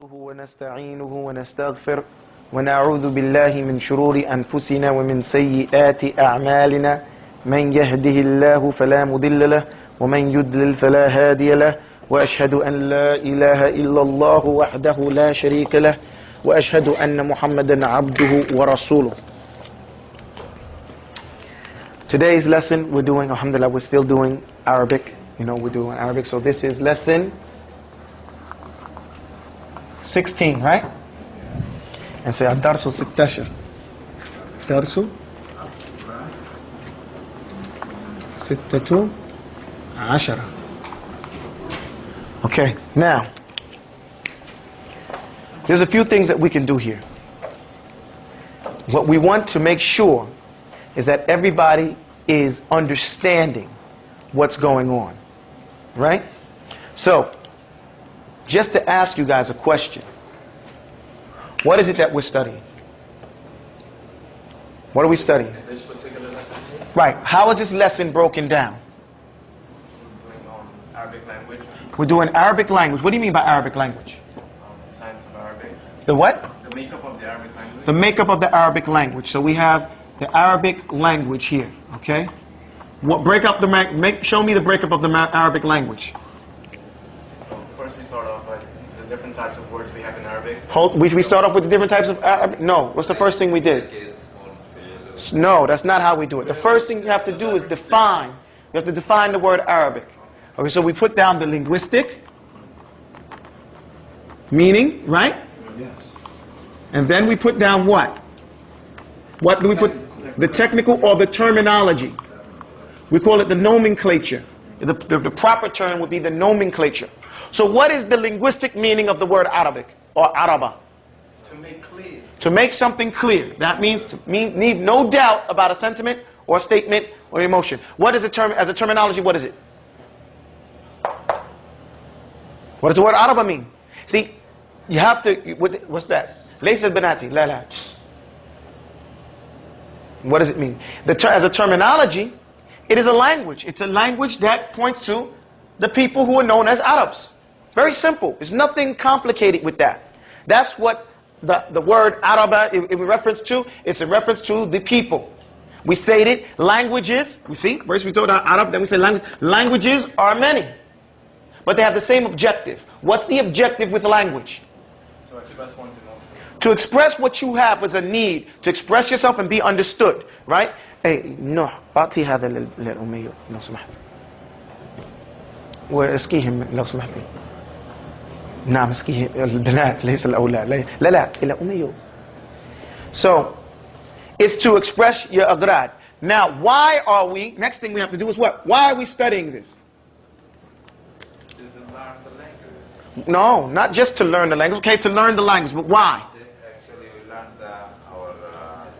ونستعينه ونستغفر ونعوذ بالله من شرور أنفسنا ومن سيئات أعمالنا من يهده الله فلا مضل له ومن يضلل فلا هادي له وأشهد أن لا إله إلا الله وحده لا شريك له وأشهد أن محمدا عبده ورسوله. Today's lesson we're doing, alhamdulillah, we're still doing Arabic. We're doing Arabic. So this is lesson 16, right? And say الدرس 16. درس 16. Okay, now there's a few things that we can do here. What we want to make sure is that everybody is understanding what's going on, right? So, just to ask you guys a question. What is it that we're studying? What are we studying? This particular lesson here? Right. How is this lesson broken down? We're doing Arabic language. We're doing Arabic language. What do you mean by Arabic language? Science of Arabic. The what? The makeup of the Arabic language. The makeup of the Arabic language. So we have the Arabic language here, okay? Break up show me the breakup of the Arabic language. First we start off with the different types of words we have in Arabic. We start off with the different types of Arabic? No. What's the first thing we did? No, that's not how we do it. The first thing you have to do is define. You have to define the word Arabic. Okay, so we put down the linguistic meaning, right? Yes. And then we put down what? What do we put? The technical or the terminology. We call it the nomenclature. The proper term would be the nomenclature. So what is the linguistic meaning of the word Arabic or Araba? To make clear. To make something clear. That means to leave no doubt about a sentiment or a statement or emotion. What is the term, as a terminology, what is it? What does the word Araba mean? See, you have to, what's that? Laysa al-banati, la la. What does it mean? As a terminology, it is a language. It's a language that points to the people who are known as Arabs. Very simple. There's nothing complicated with that. That's what the word Araba in reference to. It's a reference to the people. We stated languages. We see, first we told Arab, then we say language. Languages are many, but they have the same objective. What's the objective with language? To express one's emotion. To express what you have as a need, to express yourself and be understood, right? Hey, no, أعطي هذا للأمي لو سمحت. واسقيهم لو سمحت. نعم اسقيه البنات ليس الأولاد. لا لا إلى أمي. So, it's to express your agrad. Now, why are we? Next thing we have to do is what? Why are we studying this? To learn the language. No, not just to learn the language. Okay, to learn the language, but why? Actually, we learned our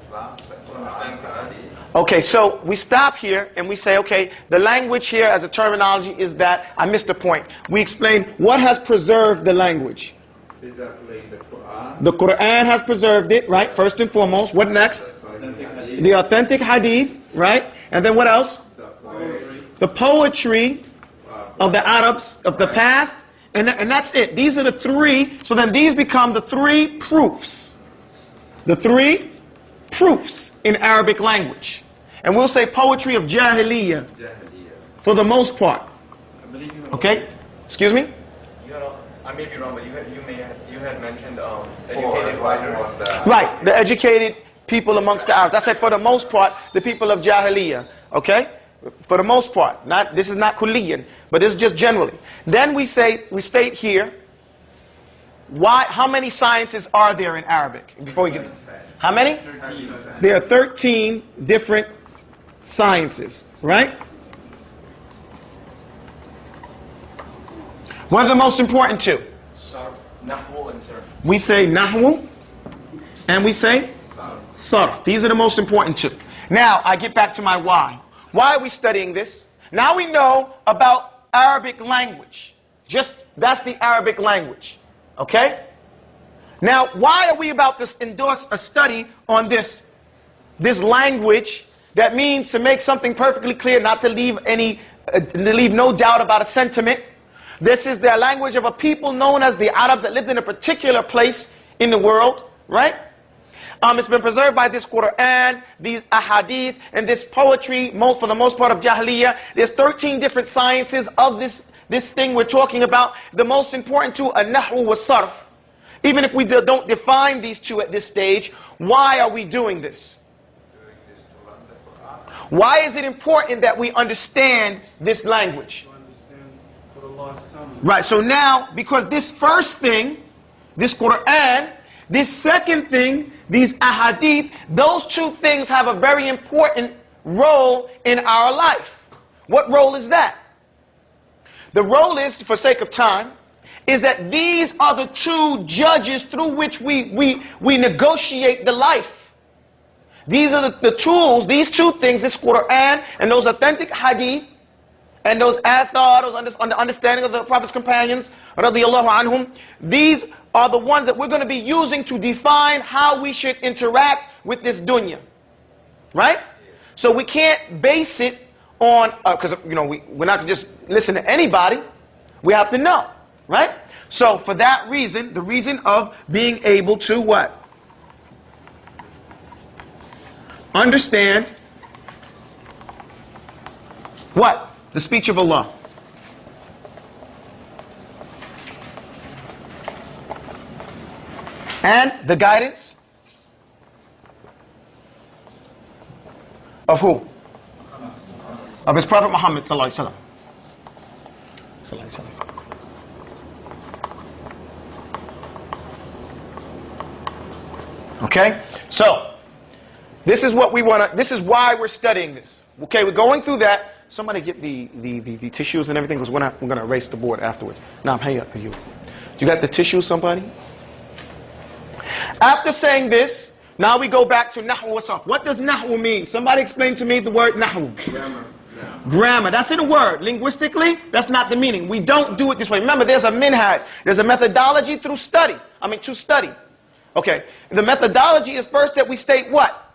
Islam, To understand Quran. Okay, so we stop here and we say, okay, the language here as a terminology is that, I missed the point. We explain what has preserved the language. Exactly, the Quran. The Quran has preserved it, right? First and foremost. What next? The authentic hadith, right? And then what else? The poetry of the Arabs of the past. And that's it. These are the three. So then these become the three proofs. The three proofs in Arabic language. And we'll say poetry of Jahiliyyah for the most part. I believe you. Okay? Excuse me? I may be wrong, but you had mentioned educated writers. Right, the educated people amongst the Arabs. I said for the most part, the people of Jahiliyyah. Okay? For the most part. This is not kulliyan, but this is just generally. Then we state here, how many sciences are there in Arabic? Before we get, how many? 13. There are 13 different sciences, right? What are the most important two? Sarf, Nahwu, and Sarf. We say Nahwu and we say Sarf. These are the most important two. Now, I get back to my why. Why are we studying this? Now we know about Arabic language. That's the Arabic language. Okay? Now, why are we about to endorse a study on this language that means to make something perfectly clear, not to leave no doubt about a sentiment? This is the language of a people known as the Arabs that lived in a particular place in the world, right? It's been preserved by this Quran, these ahadith, and this poetry, for the most part of Jahiliyyah. There's 13 different sciences of this thing we're talking about. The most important two are Nahwu wa Sarf. Even if we don't define these two at this stage, why are we doing this? Why is it important that we understand this language? Right, so now, because this first thing, this Quran, this second thing, these ahadith, those two things have a very important role in our life. What role is that? The role is, for sake of time, is that these are the two judges through which we negotiate the life. These are the tools, these two things, this Quran and those authentic hadith and those athar, those understanding of the Prophet's companions, radiyallahu anhum, these are the ones that we're going to be using to define how we should interact with this dunya. Right? So we can't base it on, because we're not going to just listen to anybody. We have to know. Right? So for that reason, the reason of being able to what? Understand what? The speech of Allah. And the guidance of who? Of his Prophet Muhammad sallallahu alaihi wasallam. Okay? So, this is what we want to, this is why we're studying this. Okay, we're going through that. Somebody get the tissues and everything, because we're going to erase the board afterwards. Now, hey, you got the tissues, somebody? After saying this, now we go back to Nahwu wa Sarf. What does Nahwu mean? Somebody explain to me the word Nahwu. Grammar. Grammar. That's in a word. Linguistically, that's not the meaning. We don't do it this way. Remember, there's a minhaj. There's a methodology through study. To study. Okay. The methodology is first that we state what?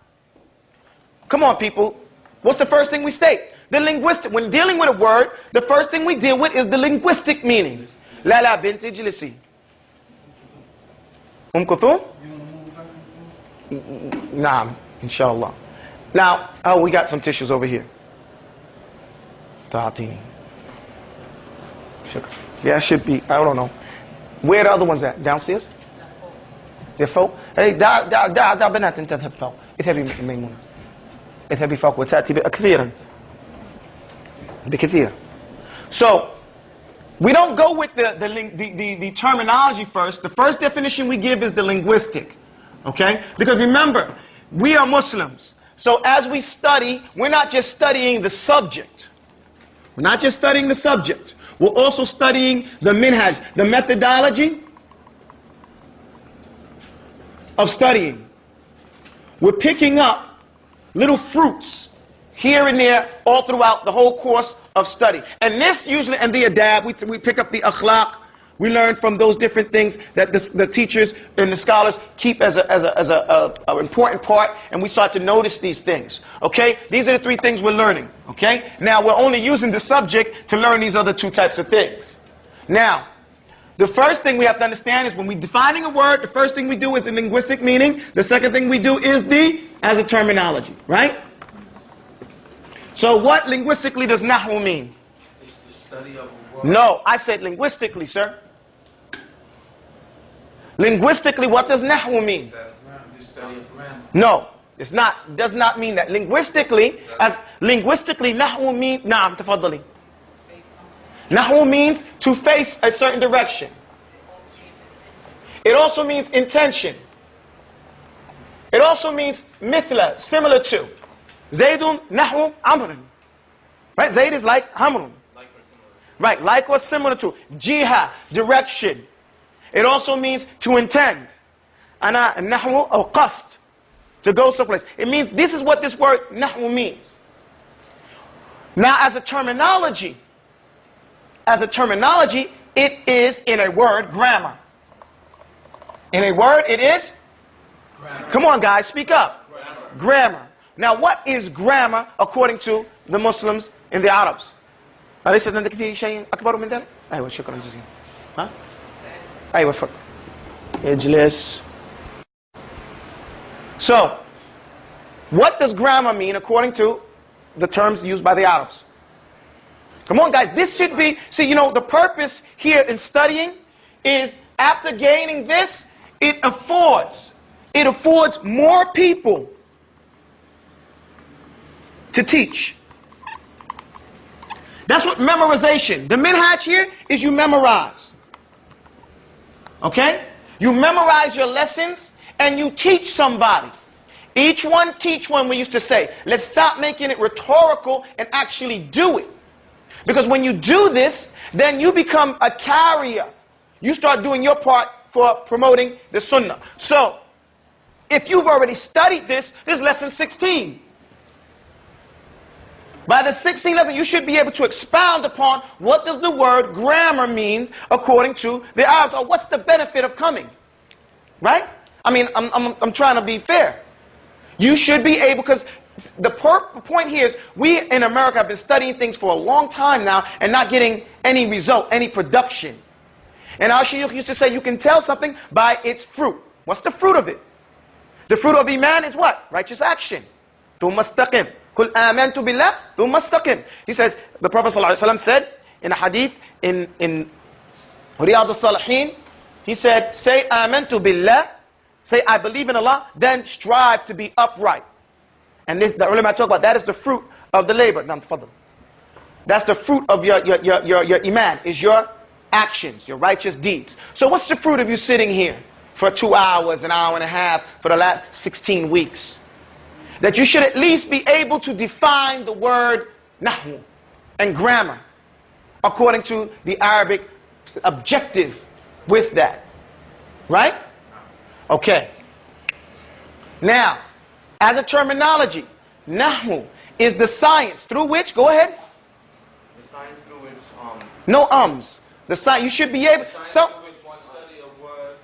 Come on, people. What's the first thing we state? The linguistic. When dealing with a word, the first thing we deal with is the linguistic meaning. La bint ijlisi. Kuthum? Naam, inshallah. Now, we got some tissues over here. Ta'atini. Yeah, it should be. I don't know. Where are the other ones at? Downstairs? They're folk? Hey, da بنات انت تذهب فوق. اذهبي ميمونة. اذهبي فوق وتأتي كثيرا. بكثير. So, we don't go with the terminology first. The first definition we give is the linguistic. Okay? Because remember, we are Muslims. So as we study, we're not just studying the subject. We're not just studying the subject. We're also studying the minhaj, the methodology of studying. We're picking up little fruits here and there all throughout the whole course of study. And this usually, and the adab, we pick up the akhlaq. We learn from those different things that the teachers and the scholars keep as an important part, and we start to notice these things. Okay? These are the three things we're learning. Okay? Now, we're only using the subject to learn these other two types of things. Now, the first thing we have to understand is when we're defining a word, the first thing we do is the linguistic meaning. The second thing we do is as a terminology. Right? So what linguistically does Nahwu mean? It's the study of a word. No, I said linguistically, sir. Linguistically, what does Nahwu mean? The study of grammar. No, it's not. It does not mean that. Linguistically, Nahwu means, Naam, tafaddali. Nahwu means to face a certain direction. It also means intention. It also means mithla, similar to. Zaydun, Nahwu, Amrun. Right? Zayd is like Amrun. Like or similar. Right, like or similar to. Jiha, direction. It also means to intend. Ana nahwu or qasd, to go someplace. It means, this is what this word nahwu means. Now, as a terminology, it is, in a word, grammar. In a word, it is? Grammar. Come on, guys, speak up. Grammar. Grammar. Now, what is grammar according to the Muslims and the Arabs? أليس عندك شيء أكبر من ذلك؟ أيوة شكرا جزيلا. ها؟ أيوة فك. اجلس. So, what does grammar mean according to the terms used by the Arabs? Come on, guys. This should be, see, you know, the purpose here in studying is after gaining this, it affords more people to teach. That's what memorization. The minhaj here is you memorize. Okay? You memorize your lessons and you teach somebody. Each one teach one, we used to say. Let's stop making it rhetorical and actually do it. Because when you do this, then you become a carrier. You start doing your part for promoting the sunnah. So, if you've already studied this is lesson 16. By the 16th lesson, you should be able to expound upon what does the word grammar mean according to the Arabs, or what's the benefit of coming. Right? I mean, I'm trying to be fair. You should be able, because the point here is we in America have been studying things for a long time now and not getting any result, any production. And our Shaykh used to say you can tell something by its fruit. What's the fruit of it? The fruit of Iman is what? Righteous action. ثُمَّ اسْتَقِمْ قُلْ آمَنْتُ بِاللَّهِ ثُمَّ اسْتَقِمْ. He says, the Prophet ﷺ said in a hadith in Riyadh al-Salihin, he said, say آمَنْتُ بِاللَّهِ, say I believe in Allah, then strive to be upright. And this, the ulama talk about that is the fruit of the labor. That's the fruit of your Iman, is your actions, your righteous deeds. So what's the fruit of you sitting here for 2 hours, an hour and a half, for the last 16 weeks? That you should at least be able to define the word nahwu and grammar according to the Arabic objective with that. Right? Okay. Now, as a terminology, nahwu is the science through which, go ahead. The science through which, No ums. The science, you should be able, so, Study a word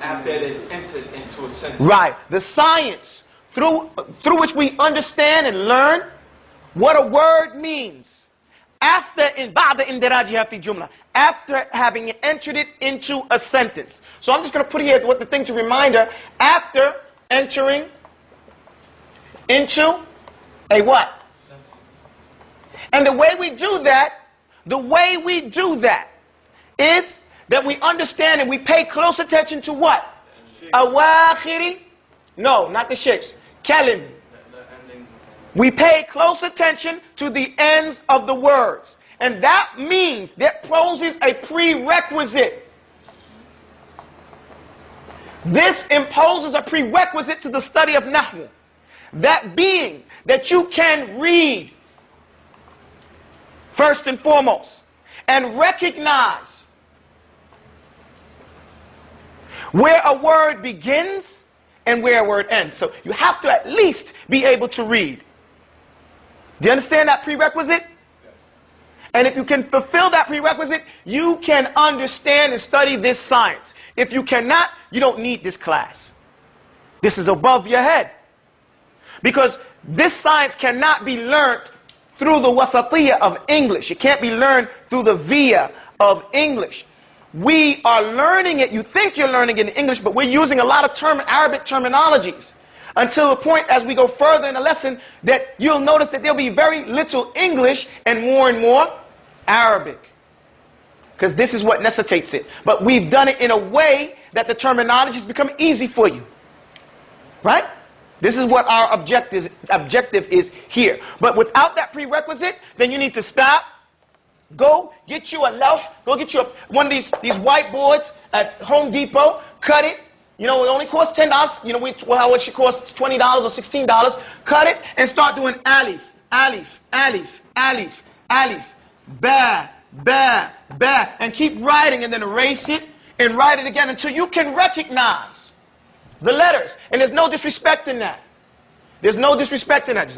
after it is entered into a sentence. right, the science through which we understand and learn what a word means after having entered it into a sentence. So I'm just going to put here what the thing to reminder, after entering into a what? Sentence. And the way we do that is that we understand and we pay close attention to what? Awakhiri? No, not the shapes. Kalim. The endings. We pay close attention to the ends of the words. And that means, that poses a prerequisite. This imposes a prerequisite to the study of Nahwu. That being that you can read, first and foremost, and recognize where a word begins and where a word ends. So you have to at least be able to read. Do you understand that prerequisite? Yes. And if you can fulfill that prerequisite, you can understand and study this science. If you cannot, you don't need this class. This is above your head. Because this science cannot be learned through the wasatiyah of English. It can't be learned through the via of English. We are learning it, you think you're learning it in English, but we're using a lot of Arabic terminologies. Until the point, as we go further in the lesson, that you'll notice that there'll be very little English and more Arabic. Because this is what necessitates it. But we've done it in a way that the terminology has become easy for you. Right? This is what our objective is here. But without that prerequisite, then you need to stop. Go get you a lawh. Go get you one of these whiteboards at Home Depot. Cut it. You know, it only costs $10. You know, how it should cost $20 or $16. Cut it and start doing alif, alif, alif, alif, alif, ba, ba, ba, and keep writing, and then erase it and write it again until you can recognize the letters. And there's no disrespect in that. There's no disrespect in that.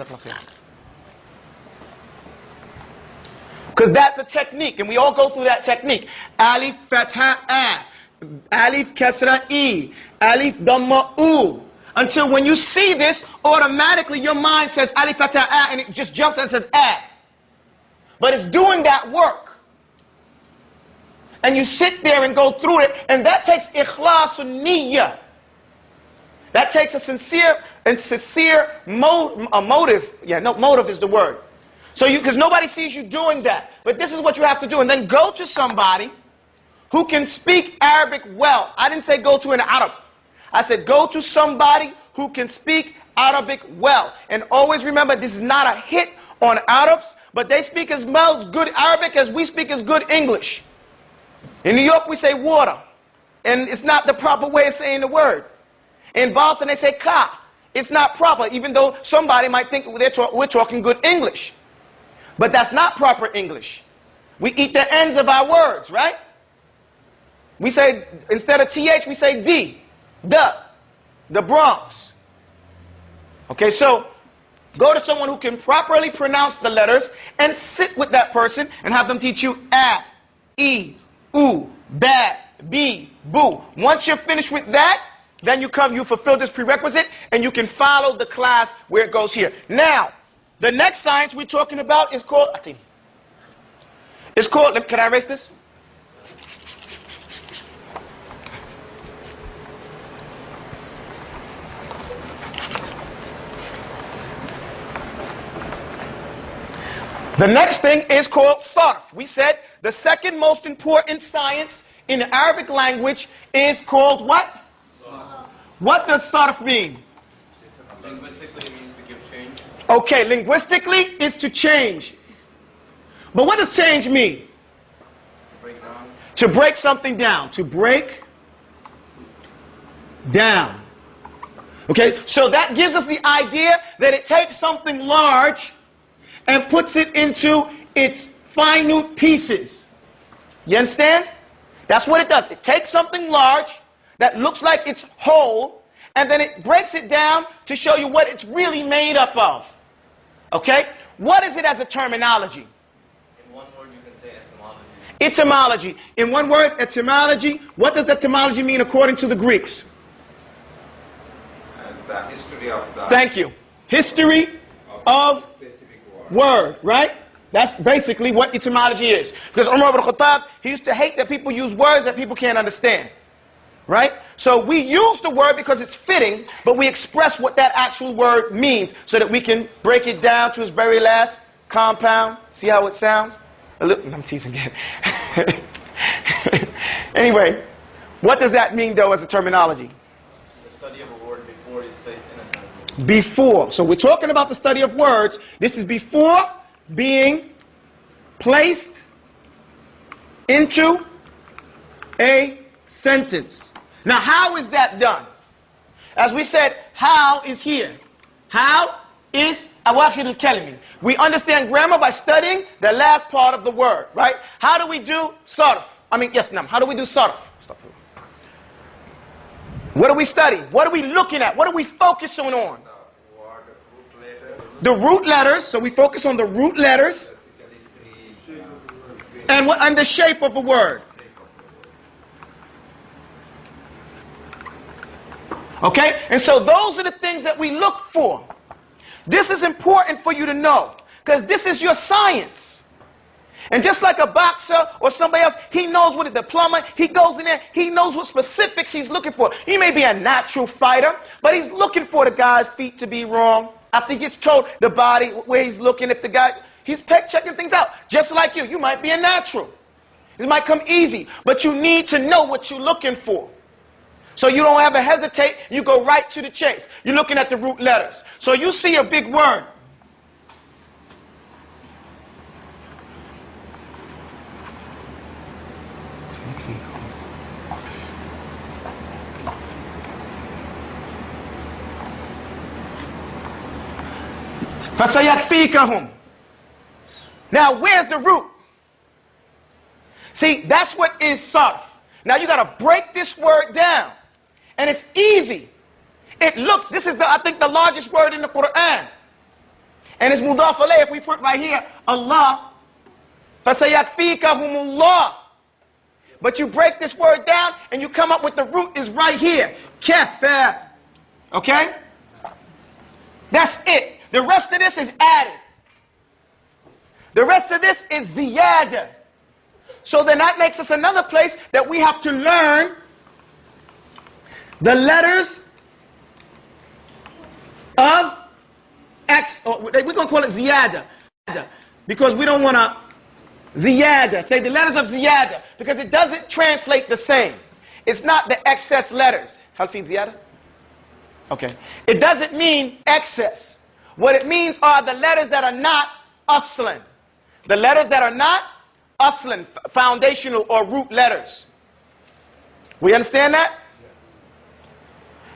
Because that's a technique, and we all go through that technique. Alif, fatha, a. Alif, kasra, e. Alif, dhamma, u. Until when you see this, automatically your mind says alif, fatha, a, and it just jumps and says a. but it's doing that work. And you sit there and go through it, and that takes ikhlasun niyyah. That takes a sincere motive. Yeah, no, motive is the word. So because nobody sees you doing that. But this is what you have to do. And then go to somebody who can speak Arabic well. I didn't say go to an Arab. I said go to somebody who can speak Arabic well. And always remember, this is not a hit on Arabs, but they speak as well good Arabic as we speak as good English. In New York, we say water, and it's not the proper way of saying the word. In Boston, they say ka. It's not proper, even though somebody might think we're talking good English. But that's not proper English. We eat the ends of our words, right? We say, instead of TH, we say D, the Bronx. Okay, so go to someone who can properly pronounce the letters and sit with that person and have them teach you A, E, U, Ba, B, Boo. Once you're finished with that, then you fulfill this prerequisite and you can follow the class where it goes here. Now, the next science we're talking about is called, can I erase this? The next thing is called sarf. We said the second most important science in the Arabic language is called what? Sarf. What does sarf mean? Linguistically, it means to give change. Okay, linguistically, it's to change. But what does change mean? To break down. To break something down. To break down. Okay, so that gives us the idea that it takes something large and puts it into its minute pieces. You understand? That's what it does. It takes something large that looks like it's whole, and then it breaks it down to show you what it's really made up of. Okay? What is it as a terminology? In one word, you can say etymology. Etymology. In one word, etymology. What does etymology mean according to the Greeks? The history of the Thank you. History of specific word, right? That's basically what etymology is. Because Umar ibn Khattab, he used to hate that people use words that people can't understand. Right? So we use the word because it's fitting, but we express what that actual word means so that we can break it down to its very last compound. See how it sounds? I'm teasing again. Anyway, what does that mean, though, as a terminology? The study of a word before it's placed in a sentence. Before. So we're talking about the study of words. This is before being placed into a sentence. Now, how is that done? As we said, how is here. How is awakhir al-kalimi. We understand grammar by studying the last part of the word, right? How do we do sarf? How do we do sarf? What do we study? What are we looking at? What are we focusing on? The root letters. So we focus on the root letters. And the shape of a word. Okay? And so those are the things that we look for. This is important for you to know, because this is your science. And just like a boxer or somebody else, he knows what the plumber, he goes in there, he knows what specifics he's looking for. He may be a natural fighter, but he's looking for the guy's feet to be wrong. After he gets told the body, where he's looking, if the guy, he's checking things out. Just like you might be a natural. This might come easy, but you need to know what you're looking for. So you don't ever hesitate, you go right to the chase. You're looking at the root letters. So you see a big word. فَسَيَكْفِيكَهُمْ. Now, where's the root? See, that's what is sarf. Now, you got to break this word down. And it's easy. This is, I think, the largest word in the Quran. And it's mudaf alayh. If we put right here, Allah, فَسَيَكْفِيكَهُمُ اللَّهُ. But you break this word down, and you come up with the root is right here. Kafa. Okay? That's it. The rest of this is added. The rest of this is ziyada. So then that makes us another place that we have to learn the letters of X, or we're going to call it ziyada, because we don't want to ziyada, say the letters of ziyada, because it doesn't translate the same. It's not the excess letters. Hal fi ziyada? Okay. It doesn't mean excess. What it means are the letters that are not aslan. The letters that are not aslan, foundational or root letters. We understand that?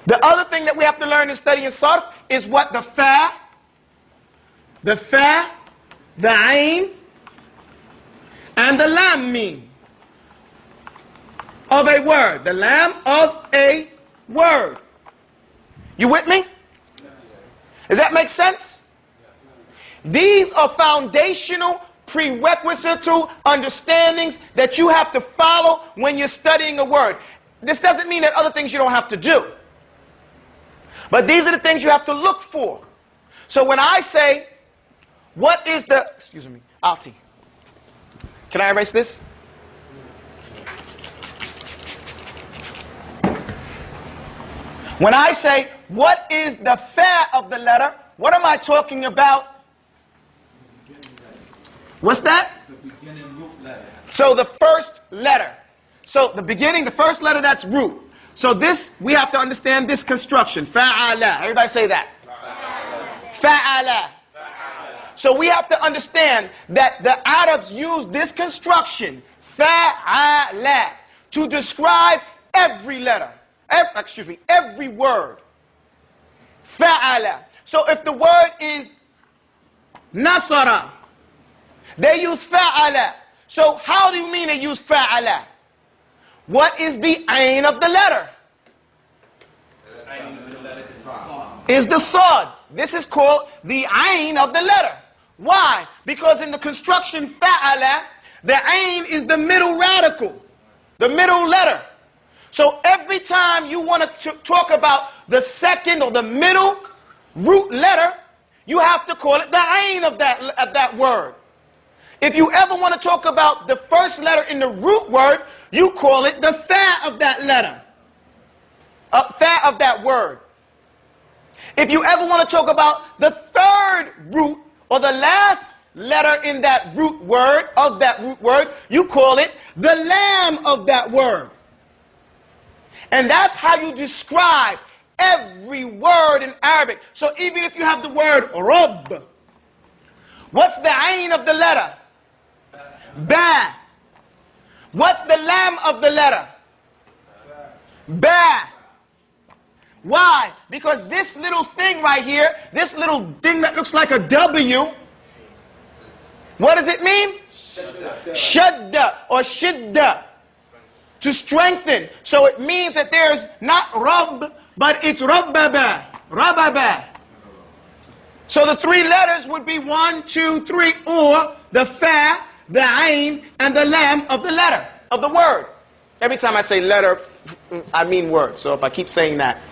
The other thing that we have to learn in studying sarf is what the fa, the ayn, and the lam mean of a word. The lam of a word. You with me? Does that make sense? These are foundational, prerequisite understandings that you have to follow when you're studying a word. This doesn't mean that other things you don't have to do. But these are the things you have to look for. So when I say, what is the, excuse me, Alti, can I erase this? When I say, what is the fa of the letter, what am I talking about? What's that? The beginning root letter. So the first letter. So the beginning, the first letter, that's root. So this, we have to understand this construction. Fa'ala. Everybody say that. Fa'ala. So we have to understand that the Arabs use this construction, fa'ala, to describe every letter. Every word. Fa'ala. So if the word is nasara, they use fa'ala. So how do you mean they use fa'ala? What is the ayn of the letter? Is the sad. This is called the ayn of the letter. Why? Because in the construction fa'ala, the ayn is the middle radical, the middle letter. So every time you want to talk about the second or the middle root letter, you have to call it the ayn of that word. If you ever want to talk about the first letter in the root word, you call it the fa of that letter, fa of that word. If you ever want to talk about the third root or the last letter in that root word, you call it the lam of that word. And that's how you describe every word in Arabic. So even if you have the word Rabb, what's the ayn of the letter? Ba. What's the lam of the letter? Ba. Why? Because this little thing right here, this little thing that looks like a W, what does it mean? Shadda or shidda. To strengthen. So it means that there's not Rabb, but it's Rabbaba. Rabbaba. So the three letters would be 1, 2, 3, or the fa, the ayn, and the lam of the letter, of the word. Every time I say letter, I mean word. So if I keep saying that,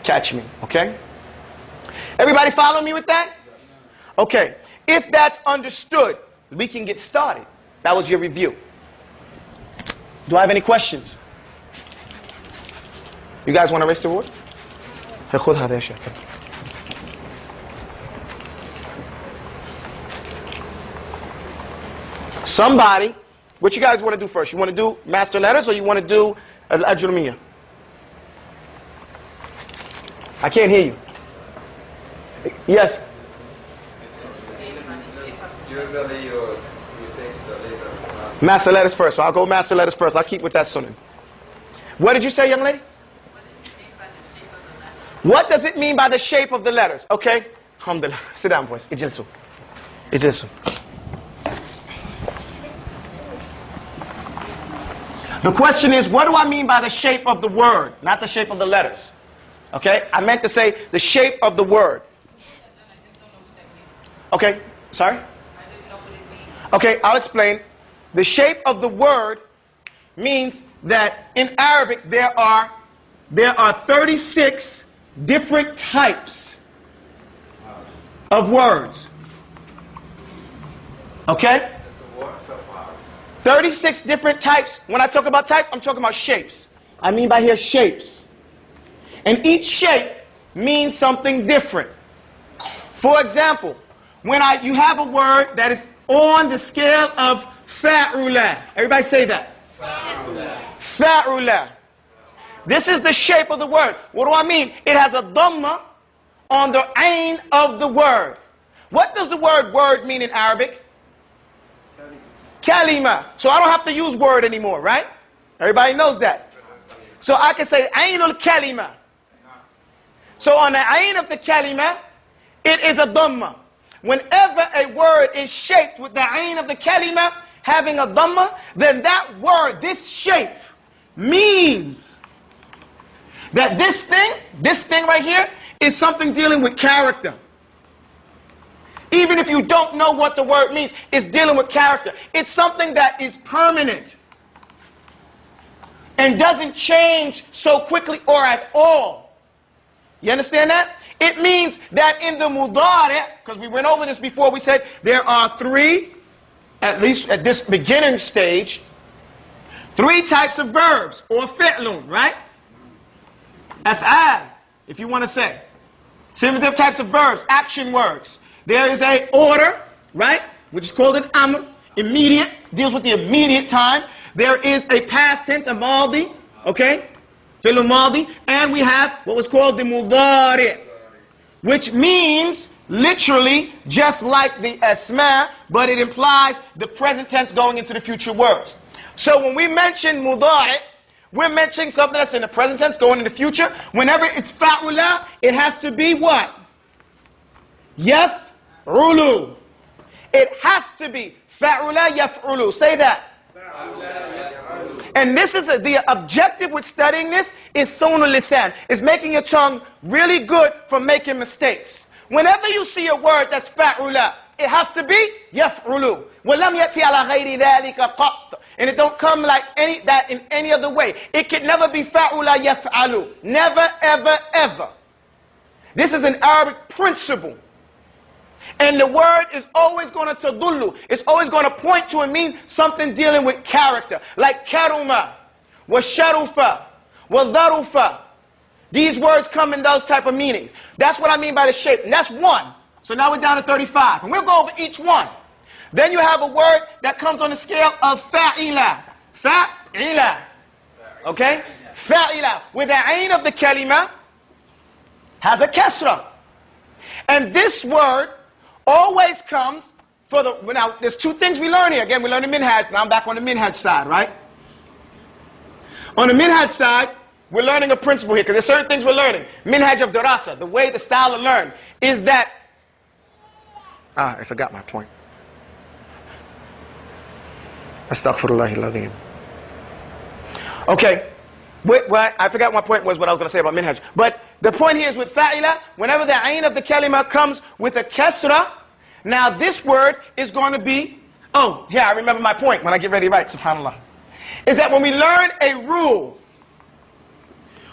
catch me, okay? Everybody follow me with that? Okay. If that's understood, we can get started. That was your review. Do I have any questions? You guys want to raise the board? Somebody, what you guys want to do first? You want to do master letters or you want to do al-ajrumiyya? I can't hear you. Yes? Usually you take the letter. Master letters first. So I'll go master letters first. I'll keep with that sunnah. What did you say, young lady? What does it mean by the shape of the letters? Okay? Alhamdulillah. Sit down, boys. Ijilsu. Ijilsu. The question is, what do I mean by the shape of the word? Not the shape of the letters. Okay? I meant to say the shape of the word. Okay? Sorry? Okay, I'll explain. The shape of the word means that in Arabic there are 36 different types of words. Okay? It's a works of art. 36 different types. When I talk about types, I'm talking about shapes. I mean by here shapes. And each shape means something different. For example, when you have a word that is on the scale of fa'ula. Everybody say that. Fa'ula. Fa'ula. This is the shape of the word. What do I mean? It has a dhamma on the ain of the word. What does the word mean in Arabic? Kalima. So I don't have to use word anymore, right? Everybody knows that. So I can say ainul kalima. So on the ain of the kalima, it is a dhamma. Whenever a word is shaped with the ain of the kalima having a dhamma, then that word, this shape, means that this thing right here, is something dealing with character. Even if you don't know what the word means, it's dealing with character. It's something that is permanent and doesn't change so quickly or at all. You understand that? It means that in the mudari', because we went over this before, we said there are three, at least at this beginning stage, three types of verbs, or fi'lun, right? Af'al, if you want to say. Seven different types of verbs, action words. There is a order, right, which is called an amr, immediate, deals with the immediate time. There is a past tense, a maldi, okay, fi'l maldi, and we have what was called the mudari', which means literally just like the asma, but it implies the present tense going into the future words. So when we mention mudari', we're mentioning something that's in the present tense going in the future. Whenever it's fa'ula, it has to be what? Yaf'ulu. It has to be fa'ula yaf'ulu. Say that. And this is the objective with studying this is sunul lisan, is making your tongue really good from making mistakes. Whenever you see a word that's fa'ula, it has to be yaf'ulu. وَلَمْ يَأْتِ عَلَى غَيْرِ ذَلِكَ قَطْ. And it don't come like that in any other way. It can never be fa'ula yaf'alu. Never, ever, ever. This is an Arabic principle. And the word is always going to tadullu. It's always going to point to and mean something dealing with character. Like karuma, wa sharufa, wa dharufa. These words come in those type of meanings. That's what I mean by the shape. And that's one. So now we're down to 35. And we'll go over each one. Then you have a word that comes on the scale of fa'ila. Fa'ila. Okay? Fa'ila. With the ain of the kalima has a kasra. And this word always comes for the... Now, there's two things we learn here. Again, we learn the minhaj. Now I'm back on the minhaj side, right? On the minhaj side, we're learning a principle here, because there's certain things we're learning. Minhaj of darasa, the way, the style of learn, is that... I forgot my point. Astaghfirullahil Azim. Okay. I forgot what my point was, what I was going to say about minhaj. But the point here is with fa'ila, whenever the ain of the kalima comes with a kasra, now this word is going to be, oh, yeah, I remember my point when I get ready to write, subhanAllah, is that when we learn a rule,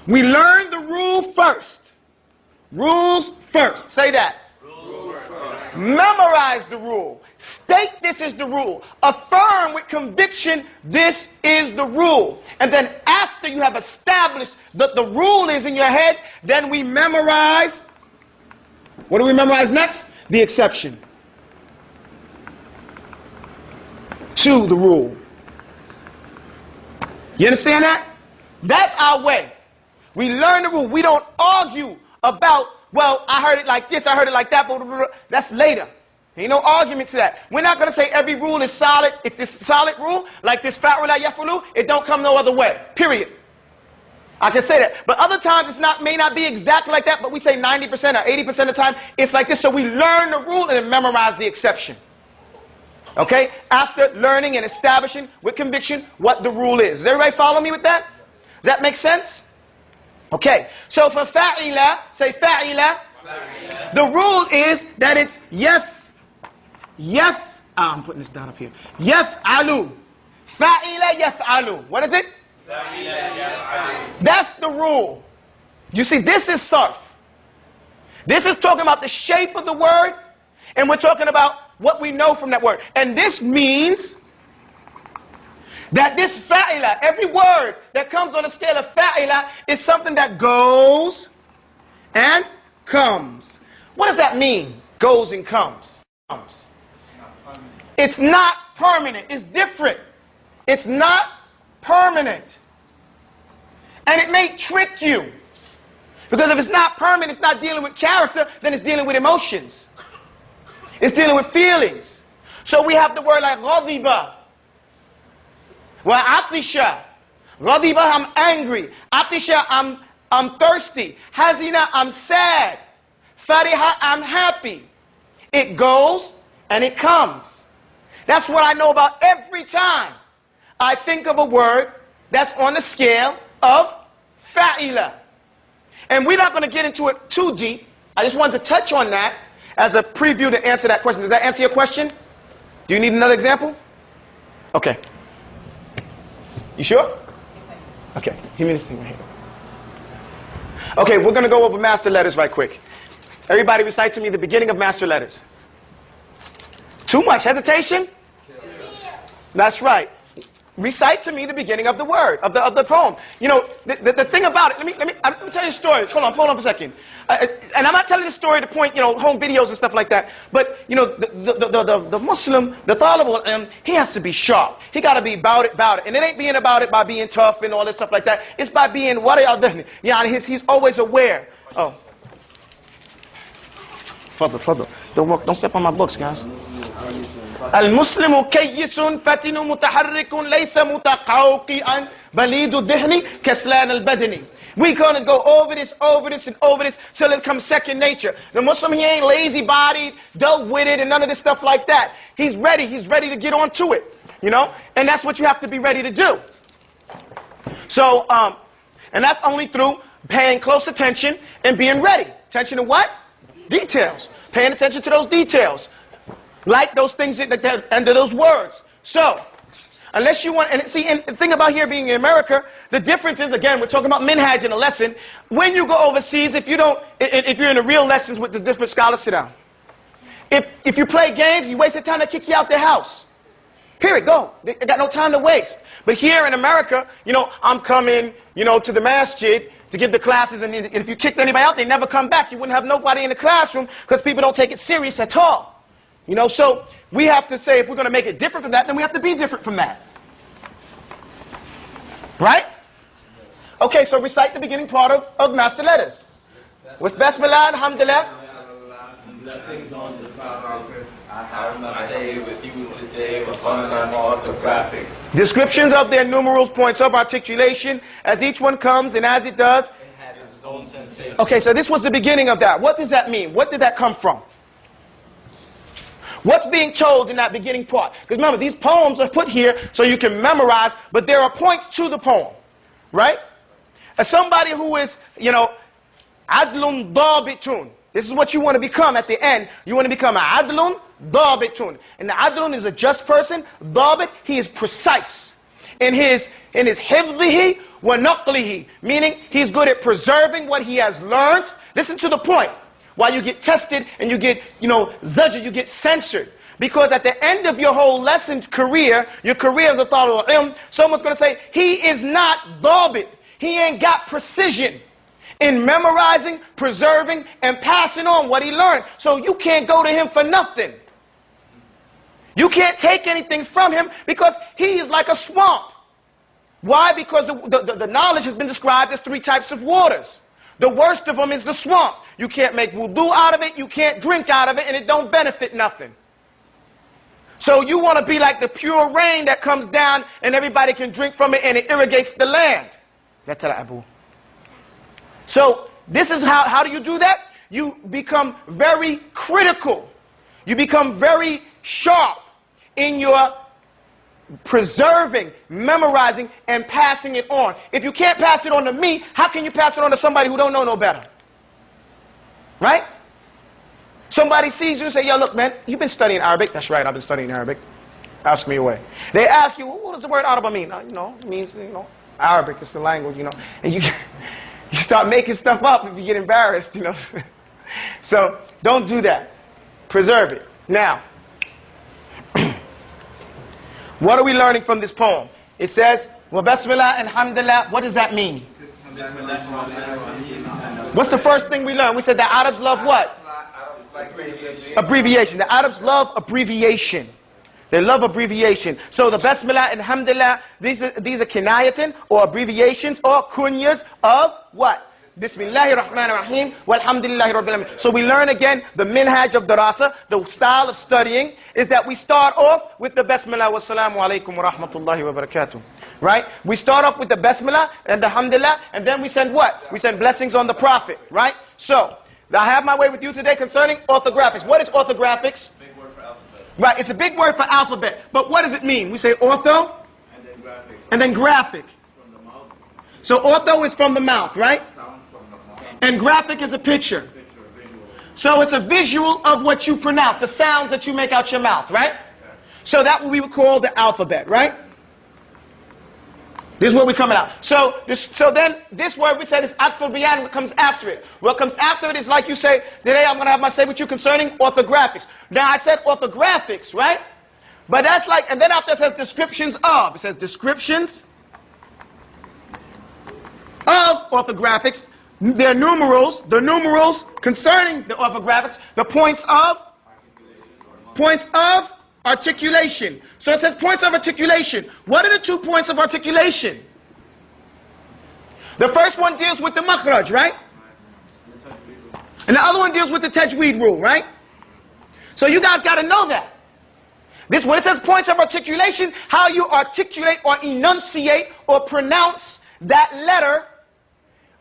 we learn the rule first. Rules first. Say that. Rules first. Memorize the rule. State this is the rule. Affirm with conviction this is the rule. And then after you have established that the rule is in your head, then we memorize. What do we memorize next? The exception to the rule. You understand that? That's our way. We learn the rule. We don't argue about, well, I heard it like this, I heard it like that, blah, blah, blah. That's later. Ain't no argument to that. We're not going to say every rule is solid. If it's a solid rule, like this fa'ula yafulu, it don't come no other way. Period. I can say that. But other times it may not be exactly like that, but we say 90% or 80% of the time it's like this. So we learn the rule and then memorize the exception. Okay? After learning and establishing with conviction what the rule is. Does everybody follow me with that? Does that make sense? Okay. So for fa'ila, say fa'ila. The rule is that it's I'm putting this down up here. Yaf'alu. Fa'ila yaf'alu. What is it? Fa'ila yaf'alu. That's the rule. You see, this is sarf. This is talking about the shape of the word, and we're talking about what we know from that word. And this means that this fa'ila, every word that comes on the scale of fa'ila, is something that goes and comes. What does that mean? Goes and comes. It's not permanent. It's different. It's not permanent. And it may trick you. Because if it's not permanent, it's not dealing with character, then it's dealing with emotions. It's dealing with feelings. So we have the word like ghadiba. Well, atisha. Ghadiba, I'm angry. Atisha, I'm thirsty. Hazina, I'm sad. Fariha, I'm happy. It goes and it comes. That's what I know about every time I think of a word that's on the scale of fa'ila. And we're not going to get into it too deep. I just wanted to touch on that as a preview to answer that question. Does that answer your question? Do you need another example? Okay. You sure? Okay. Give me this thing right here. Okay, we're going to go over master letters right quick. Everybody recite to me the beginning of master letters. Too much hesitation? That's right. Recite to me the beginning of the word, of the poem. You know, the thing about it, let me tell you a story. Hold on for a second. And I'm not telling this story to point, you know, home videos and stuff like that. But, you know, the Muslim, the talib al-ilm, he has to be sharp. He got to be about it. And it ain't being about it by being tough and all this stuff like that. It's by being, what are y'all doing? Yeah, he's always aware. Oh. Fadl. Don't step on my books, guys. المسلم كيس فتن متحرك ليس متقوقعا بليد الذهن كسلان البدن. We're going to go over this till it becomes second nature. The Muslim, he ain't lazy-bodied, dull-witted, and none of this stuff like that. He's ready to get on to it, you know? And that's what you have to be ready to do. So, and that's only through paying close attention and being ready. Attention to what? Details. Paying attention to those details. Like those things that under those words. So, unless you want, and see, and the thing about here being in America, the difference is, again, we're talking about minhaj in a lesson. When you go overseas, if you're in the real lessons with the different scholars, sit down. If you play games, you waste your time, they kick you out their house. Period, go. They got no time to waste. But here in America, you know, I'm coming, you know, to the masjid to give the classes, and if you kicked anybody out, they never come back. You wouldn't have nobody in the classroom because people don't take it serious at all. You know, so we have to say if we're going to make it different from that, then we have to be different from that. Right? Okay, so recite the beginning part of master letters. What's Basmillah, Alhamdulillah? Blessings on the Prophet. I have my say with you today upon my orthographics. Descriptions of their numerals, points of articulation, as each one comes and as it does. It has its own sensation. Okay, so this was the beginning of that. What does that mean? What did that come from? What's being told in that beginning part? Because remember, these poems are put here so you can memorize, but there are points to the poem, right? As somebody who is, you know, adlun dabitun. This is what you want to become at the end. You want to become adlun dabitun. And the adlun is a just person. Dabit, he is precise. In his hifdhihi wa naqlihi, meaning he's good at preserving what he has learned. Listen to the point. While you get tested and you get, you know, zajr, you get censored. Because at the end of your whole lesson career, your career as a talib al-ilm, someone's going to say, he is not dabit. He ain't got precision in memorizing, preserving, and passing on what he learned. So you can't go to him for nothing. You can't take anything from him because he is like a swamp. Why? Because the knowledge has been described as 3 types of waters. The worst of them is the swamp. You can't make wudu out of it, you can't drink out of it, and it don't benefit nothing. So you want to be like the pure rain that comes down and everybody can drink from it and it irrigates the land. So this is how do you do that? You become very critical. You become very sharp in your preserving, memorizing, and passing it on. If you can't pass it on to me, how can you pass it on to somebody who don't know no better? Right? Somebody sees you and say, yo, look, man, you've been studying Arabic. That's right, I've been studying Arabic. Ask me away. They ask you, what does the word Arab mean? You know, it means, you know, Arabic is the language, you know. And you start making stuff up if you get embarrassed, you know. So don't do that. Preserve it. Now, What are we learning from this poem? It says, wa basmillah and alhamdulillah. What does that mean? What's the first thing we learned? We said the Arabs love what? Abbreviation. The Arabs love abbreviation. They love abbreviation. So the basmillah and alhamdulillah, these are kinayatan or abbreviations or kunyas of what? Bismillahir Rahmanir Rahim, walhamdulillahi Rabbil Alamin. So we learn again the minhaj of darasa, the style of studying is that we start off with the basmillah wa salamu alaykum wa rahmatullahi wa barakatuh. Right? We start off with the basmillah and the alhamdulillah, and then we send what? We send blessings on the Prophet. Right? So, I have my way with you today concerning orthographics. What is orthographics? Big word for alphabet. Right, it's a big word for alphabet. But what does it mean? We say ortho And then graphic. and then graphic. From the mouth. So ortho is from the mouth, right? Sound from the mouth. And graphic is a picture. Picture, visual. So it's a visual of what you pronounce, the sounds that you make out your mouth, right? So that what we would call the alphabet, right? This is where we're coming out. So then this word we said is atful bayan, what comes after it. What comes after it is like you say, today I'm going to have my say with you concerning orthographics. Now I said orthographics, right? But that's like, and then after it says descriptions of. It says descriptions of orthographics. Their numerals, the numerals concerning the orthographics, the points of articulation. So it says points of articulation. What are the 2 points of articulation? The first one deals with the makhraj, right? And the other one deals with the tajweed rule, right? So you guys got to know that. This, when it says points of articulation, how you articulate or enunciate or pronounce that letter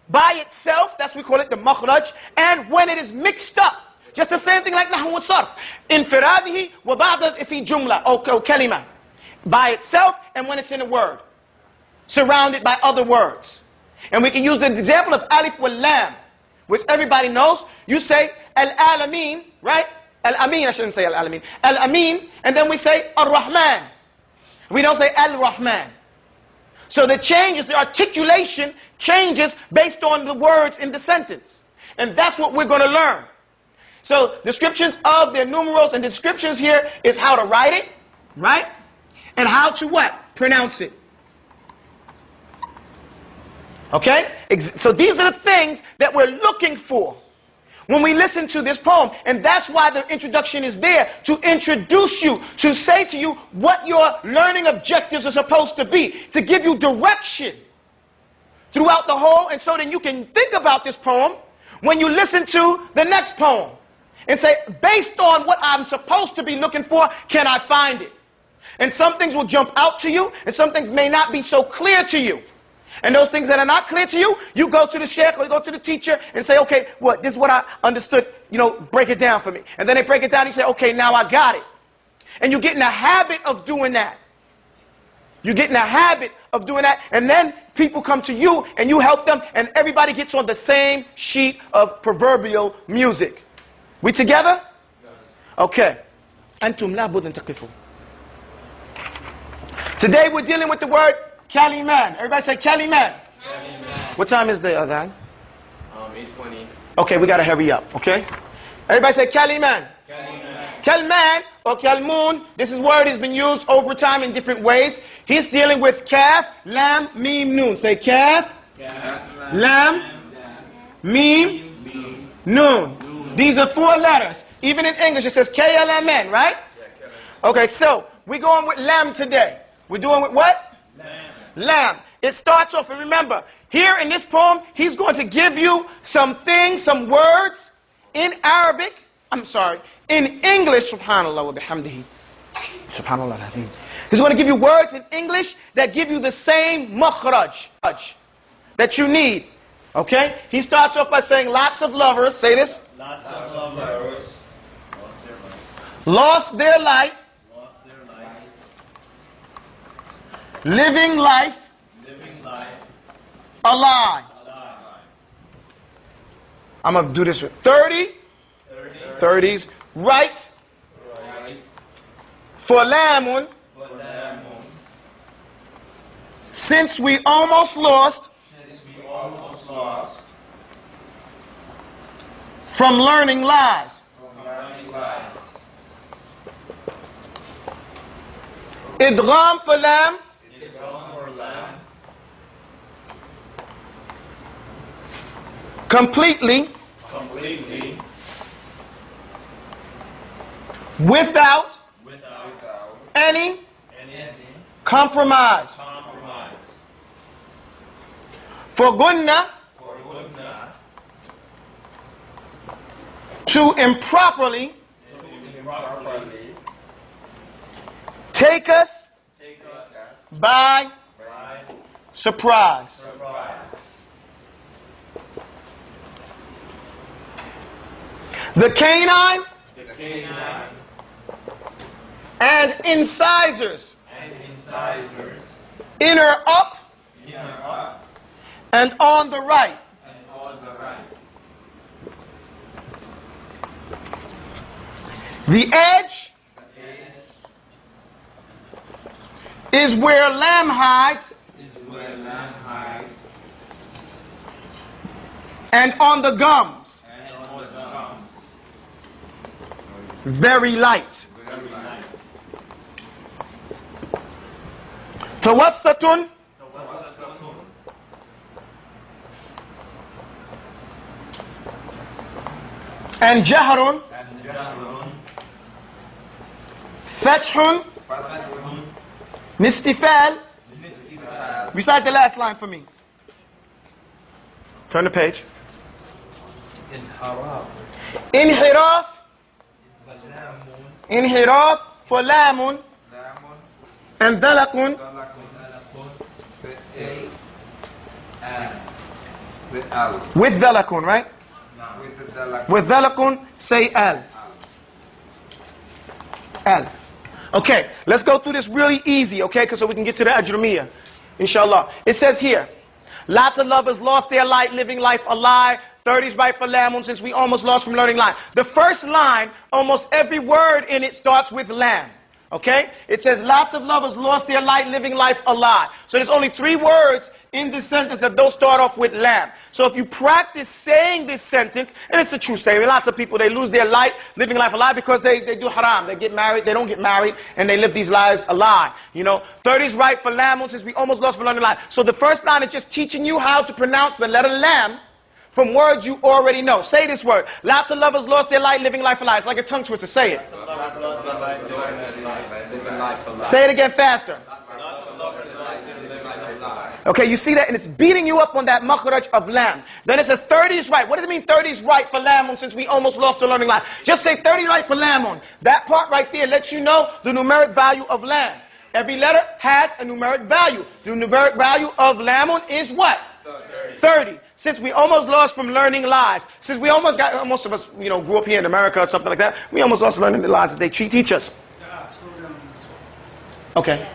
by itself, that's we call it the makhraj, and when it is mixed up. Just the same thing like nahwu wa sarf. Infiradihi wa ba'da fi jumla or kalima. By itself and when it's in a word. Surrounded by other words. And we can use the example of alif wal lam, which everybody knows. You say al-alamin, right? Al-amin, I shouldn't say al-alamin. Al-amin, and then we say ar-rahman. We don't say al-rahman. So the changes, the articulation changes based on the words in the sentence. And that's what we're going to learn. So descriptions of their numerals and descriptions here is how to write it, right? And how to what? Pronounce it. Okay? So these are the things that we're looking for when we listen to this poem. And that's why the introduction is there, to introduce you, to say to you what your learning objectives are supposed to be, to give you direction throughout the whole, and so then you can think about this poem when you listen to the next poem. And say, based on what I'm supposed to be looking for, can I find it? And some things will jump out to you, and some things may not be so clear to you. And those things that are not clear to you, you go to the sheikh or you go to the teacher and say, okay, what? This is what I understood, break it down for me. And then they break it down and you say, okay, now I got it. And you get in the habit of doing that. You get in the habit of doing that, and then people come to you and you help them, and everybody gets on the same sheet of proverbial music. We together? Yes. Okay. Antum la budun taqifu. Today we're dealing with the word kaliman. Everybody say kaliman. Kaliman. What time is the adhan? 8:20. Okay, we gotta hurry up, okay? Everybody say kaliman. Kaliman. Kalman or kalmun, this word has been used over time in different ways. He's dealing with kaf, lam, mim, noon. Say kaf, lam, mim, noon. These are 4 letters. Even in English it says K-L-M-N, right? Okay, so we're going with lam today. We're doing with what? Lam. It starts off, and remember, here in this poem, he's going to give you some things, some words in Arabic, in English, subhanallah wa bihamdihi. Subhanallah. He's going to give you words in English that give you the same makhraj that you need. Okay? He starts off by saying lots of lovers, say this. Lots of lovers Lost their light. Living life. Alive. I'm going to do this with 30s. Right. For lamun. Since we almost lost. From learning lies. Idgham for lam. Completely. Without any compromise. For gunna, to improperly take us by surprise. The canine and incisors, inner up and on the right. The edge is where lamb hides, and on the gums. Very light. Tawassatun and jahrun. Fathun. Nistifal. Recite the last line for me. Turn the page. Inhiraf. Inhiraf for lamun. And dalakun. With dalakun, right? With dalakun, say al. Al. Okay, let's go through this really easy, okay? So we can get to the ajrumiyah, inshallah. It says here, lots of lovers lost their light, living life a lie. 30's right for lamun, since we almost lost from learning line. The first line, almost every word in it starts with lam. Okay? It says lots of lovers lost their light, living life a lie. So there's only 3 words in this sentence that don't start off with lam. So if you practice saying this sentence, and it's a true statement, lots of people, they lose their light, living life a lie because they do haram. They get married, they don't get married, and they live these lives a lie. You know, 30's right for lamun, since we almost lost from learning line. So the first line is just teaching you how to pronounce the letter lam from words you already know. Say this word. Lots of lovers lost their light, living life a lie. It's like a tongue twister. Say it. Say it again faster. Okay, you see that? And it's beating you up on that makhraj of lam. Then it says 30's right. What does it mean 30's right for lamun, since we almost lost the learning line? Just say 30 right for lamun. That part right there lets you know the numeric value of lam. Every letter has a numeric value. The numeric value of lamun is what? 30. Since we almost lost from learning lies, since we almost got, most of us, you know, grew up here in America or something like that, we almost lost learning the lies that they teach us. Okay.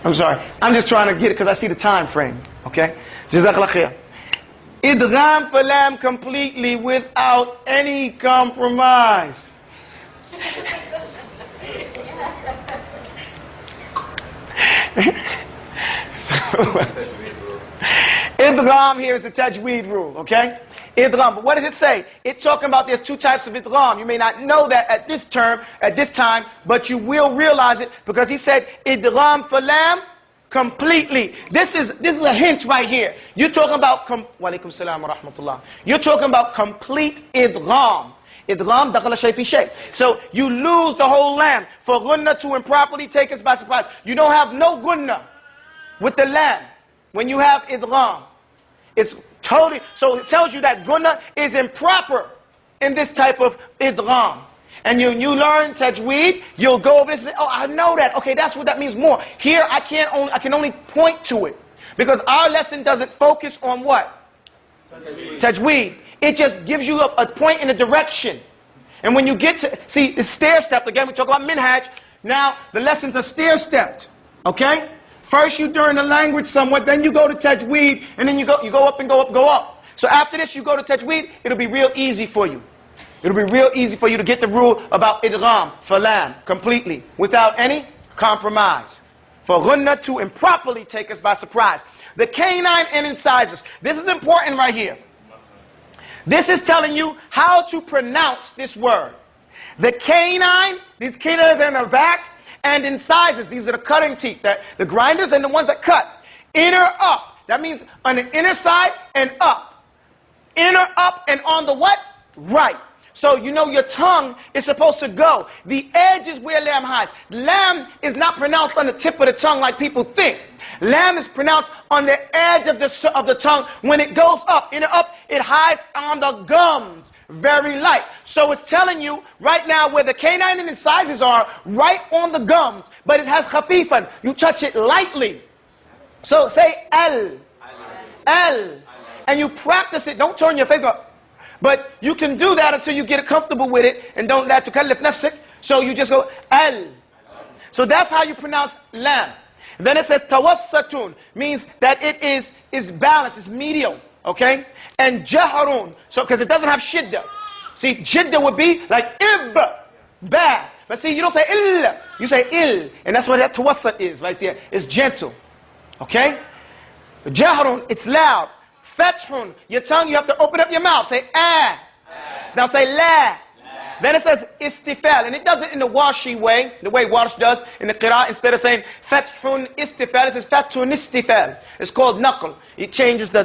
I'm sorry. I'm just trying to get it because I see the time frame. Okay. Jazakallah khair. Idgham for lam completely without any compromise. Idgham here is the tajweed rule, okay? Idgham. But what does it say? It's talking about there's 2 types of idgham. You may not know that at this time, but you will realize it because he said idgham for lam completely. This is a hint right here. You're talking about Walaikum salam wa rahmatullah. You're talking about complete idgham. Idgham dakhala shay fi shay. So you lose the whole lam. For gunna to improperly take us by surprise. You don't have no gunna with the lam when you have idgham. It's totally, so it tells you that gunna is improper in this type of idgham. And you learn tajweed, you'll go over this and say, oh, I know that. Okay, that's what that means more. Here, I can only point to it. Because our lesson doesn't focus on what? Tajweed. It just gives you a point in a direction. And when you get to, see, it's stair-stepped. Again, we talk about minhaj. Now, the lessons are stair-stepped. Okay? First you learn the language somewhat, then you go to tajweed, and then you go up and go up, go up. So after this you go to tajweed, it'll be real easy for you. It'll be real easy for you to get the rule about idgham, for lam, completely, without any compromise. For gunna to improperly take us by surprise. The canine and incisors. This is important right here. This is telling you how to pronounce this word. The canine, these canines are in the back, and incisors. These are the cutting teeth, the grinders and the ones that cut. Inner up. That means on the inner side and up. Inner up and on the what? Right. So you know your tongue is supposed to go. The edge is where lam hides. Lam is not pronounced on the tip of the tongue like people think. Lam is pronounced on the edge of the tongue. When it goes up, inner up, it hides on the gums. Very light. So it's telling you right now where the canine and incisors are, right on the gums, but it has khafifan. You touch it lightly. So say L. L. And you practice it. Don't turn your face up. But you can do that until you get comfortable with it and don't let tukallif nafsik. So you just go L. So that's how you pronounce lam. Then it says tawassatun, means that it is balanced, it's medial, okay? And jaharun, so because it doesn't have shidda. See, shidda would be like ib, bad. But see, you don't say ill, you say il. And that's what that tawassat is right there. It's gentle, okay? Jaharun, it's loud. Fathun, your tongue, you have to open up your mouth. Say ah. Now say la. Then it says istifal, and it does it in the washi way, the way Warsh does in the qira'ah. Instead of saying fathun istifal, it says fathun istifal. It's called naql. It changes the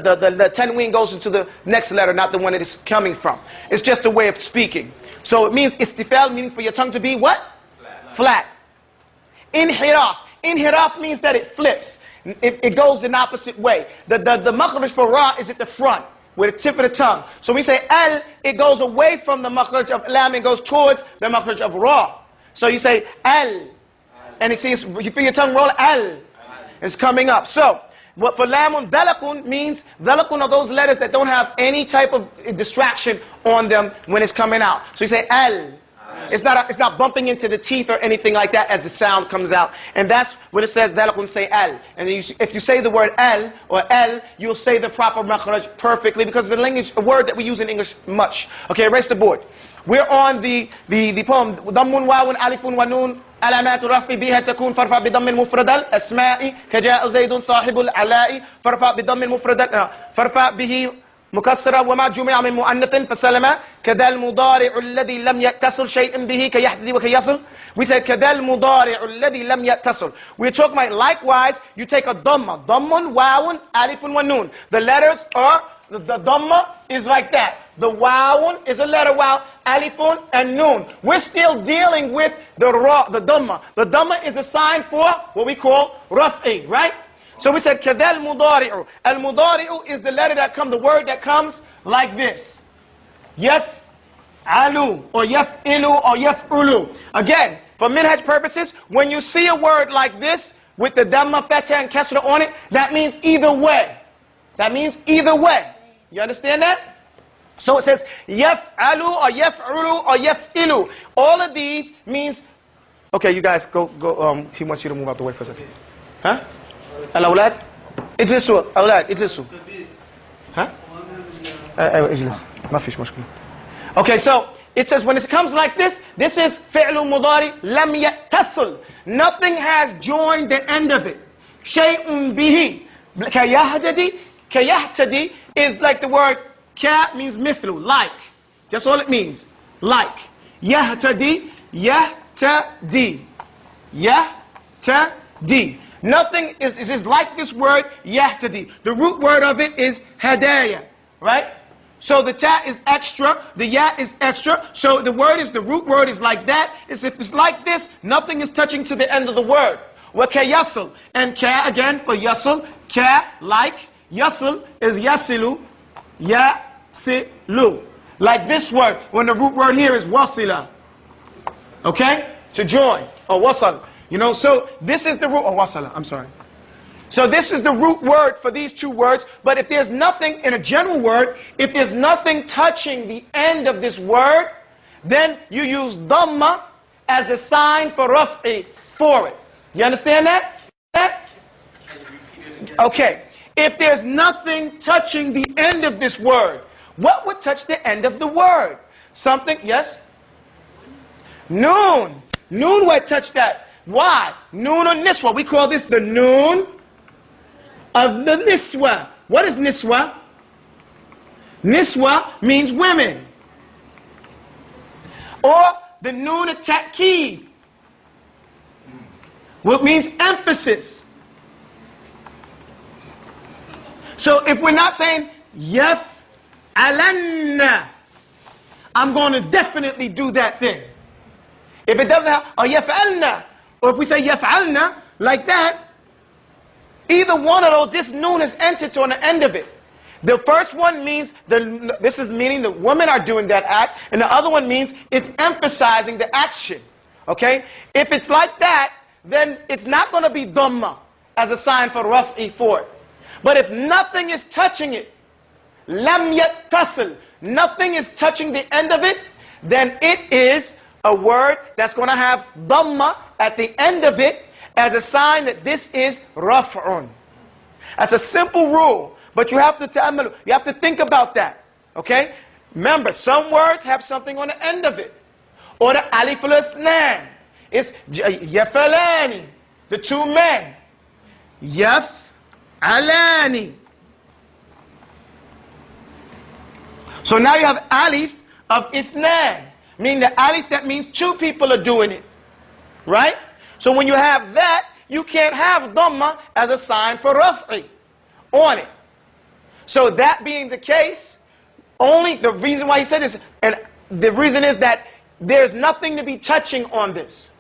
tanween goes into the next letter, not the one it is coming from. It's just a way of speaking. So it means istifal, meaning for your tongue to be what? Flat. Inhiraf. Inhiraf means that it flips. It goes an opposite way. The makhraj for ra is at the front, with the tip of the tongue. So we say al, it goes away from the makhraj of lam and goes towards the makhraj of ra. So you say al, and it says, you feel your tongue roll, al. It's coming up. So, what for lamun, dalakun means, dalakun are those letters that don't have any type of distraction on them when it's coming out. So you say al. It's not bumping into the teeth or anything like that as the sound comes out. And that's when it says dalakun, say al. And then if you say the word al or el, you'll say the proper makhraj perfectly because it's a word that we use in English much. Okay, erase the board. We're on the poem. Dammun wawun alifun wa nun علامات الرفع بها تكون فارفع بضم المفرد الأسماء كجاء زيد صاحب العلاء فارفع بضم المفرد فارفع به مكسرة وما جمع من مؤنث فسلم كذا المضارع الذي لم يتصل شيء به كيحتدي وكيصل. We said كذا المضارع الذي لم يتصل. We're talking about likewise you take a dhamma. Dhammun, wawun, alifun wa nun. The letters are, the dhamma is like that. The wawun is a letter waw, alifun and nun. We're still dealing with the ra, the dhamma. The dhamma is a sign for what we call raf'i, right? So we said كذا المضارع. Al-mudari'u is the letter that comes, the word that comes like this. Yaf'alu or yaf'ilu or yaf'ulu. Again, for minhaj purposes, when you see a word like this with the dhamma, fatha and kasra on it, that means either way. That means either way. You understand that? So it says yaf'alu or yaf'ulu or yaf'ilu. All of these means, okay, you guys go, he wants you to move out the way for a second. Huh? الأولاد اجلسوا أولاد اجلسوا ها أيوة اجلس ما فيش مشكلة. Okay, so it says when it comes like this, this is فعل مضارع لم يتصل. Nothing has joined the end of it. شيء به كيهتدي. كيهتدي is like the word ka means مثل, like. That's all it means. Like. يهتدي يهتدي يهتدي. Nothing is like this word, yahtadi. The root word of it is hadaya, right? So the ta is extra, the ya is extra. So the root word is like that. If it's like this, nothing is touching to the end of the word. Wa ka yasil. And ka again for yasil, ka like, yasil is yasilu, yasilu. Like this word, when the root word here is wasila. Okay? To join, or wasal. You know, so this is the root, oh, wasala, I'm sorry. So this is the root word for these two words, but if there's nothing in a general word, if there's nothing touching the end of this word, then you use dhamma as the sign for raf'i for it. You understand that? Okay, if there's nothing touching the end of this word, what would touch the end of the word? Something, yes? Noon. Noon would touch that. Why? Noon or niswa. We call this the noon of the niswa. What is niswa? Niswa means women. Or the noon of ta'keed. What means emphasis. So if we're not saying yaf'alanna, I'm going to definitely do that thing. If it doesn't have a yaf'alna, or if we say yaf'alna like that, either one of those, this noon is entered on the end of it. The first one means, this is meaning the women are doing that act, and the other one means it's emphasizing the action. Okay? If it's like that, then it's not going to be dhamma as a sign for raf'i for it. But if nothing is touching it, lam yattasil, nothing is touching the end of it, then it is a word that's going to have dhamma at the end of it as a sign that this is raf'un. That's a simple rule, but you have to you have to think about that. Okay? Remember, some words have something on the end of it. Or the alif al-ithnan. It's yafalani, the two men. Yaf'alani. So now you have alif of ithnan, meaning the alif that means two people are doing it. Right? So when you have that, you can't have dhamma as a sign for raf'i on it. So that being the case, only the reason why he said this, and the reason is that there's nothing to be touching on this.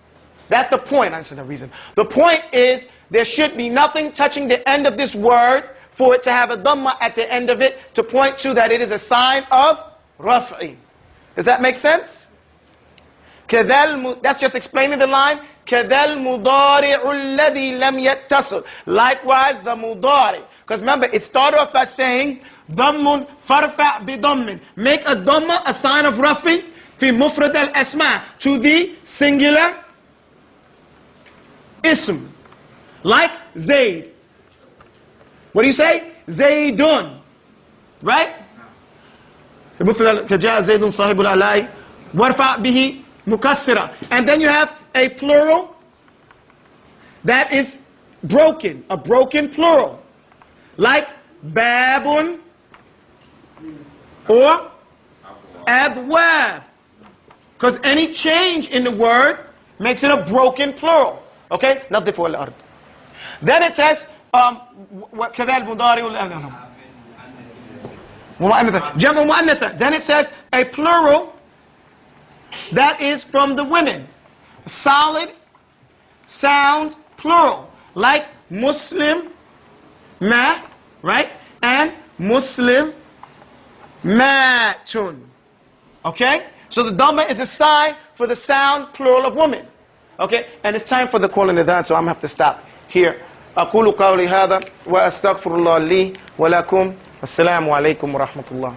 That's the point. I said the reason. The point is there should be nothing touching the end of this word for it to have a dhamma at the end of it to point to that it is a sign of raf'i. Does that make sense? That's just explaining the line. كَذَا الْمُضَارِعُ الَّذِي لَمْ يَتَّصِلْ. Likewise, the mudari. Because remember, it started off by saying, ضَمٌ فَرْفَعْ بِضَمٍ. Make a dhamma, a sign of rafi, fi mufrad al-asma, to the singular ism. Like Zayd. What do you say? Zaydun. Right? كَجَاءَ زَيْدٌ صَاحِبُ الْعَلَاءِ وَارْفَعْ بِهِ mukassira. And then you have a plural that is broken, a broken plural, like babun or abwab, because any change in the word makes it a broken plural. Okay, nothing for al-ard. Then it says then it says a plural that is from the women. Solid, sound, plural. Like Muslim, ma, right? And Muslim, matun. Okay? So the dhamma is a sign for the sound, plural of women. Okay? And it's time for the call and adhan, so I'm going to have to stop here. أقول قولي هذا وأستغفر الله لي ولكم. السلام عليكم ورحمة الله.